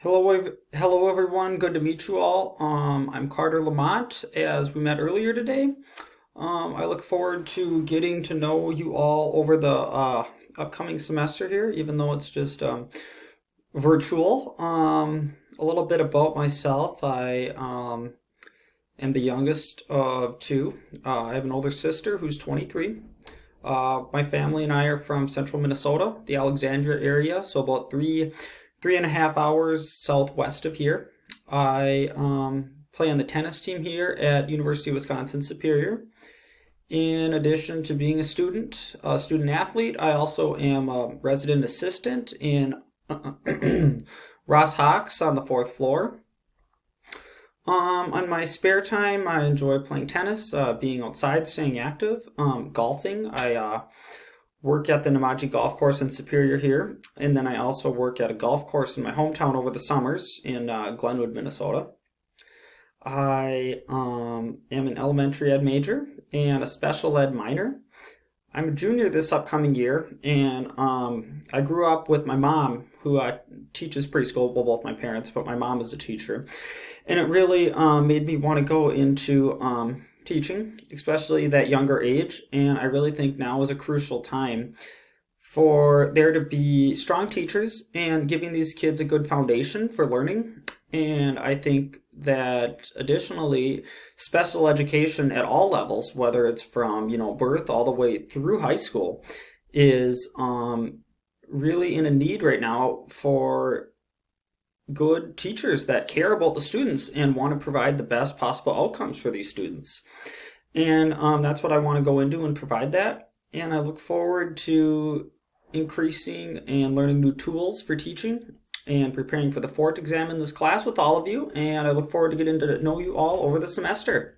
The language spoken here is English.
Hello everyone. Good to meet you all. I'm Carter Lamont, as we met earlier today. I look forward to getting to know you all over the upcoming semester here, even though it's just virtual. A little bit about myself. I am the youngest of two. I have an older sister who's 23. My family and I are from central Minnesota, the Alexandria area, so about three and a half hours southwest of here. I play on the tennis team here at University of Wisconsin Superior. In addition to being a student athlete, I also am a resident assistant in Ross Hawks on the fourth floor. On my spare time, I enjoy playing tennis, being outside, staying active, golfing. I work at the Namaji Golf Course in Superior here, and then I also work at a golf course in my hometown over the summers in Glenwood, Minnesota. I am an elementary ed major and a special ed minor. I'm a junior this upcoming year, and I grew up with my mom, who teaches preschool. Well, both my parents, but my mom is a teacher, and it really made me want to go into teaching, especially that younger age. And I really think now is a crucial time for there to be strong teachers and giving these kids a good foundation for learning. And I think that additionally, special education at all levels, whether it's from, birth all the way through high school, is really in a need right now for good teachers that care about the students and want to provide the best possible outcomes for these students. And that's what I want to go into and provide that. And I look forward to increasing and learning new tools for teaching and preparing for the fort exam in this class with all of you. And I look forward to getting to know you all over the semester.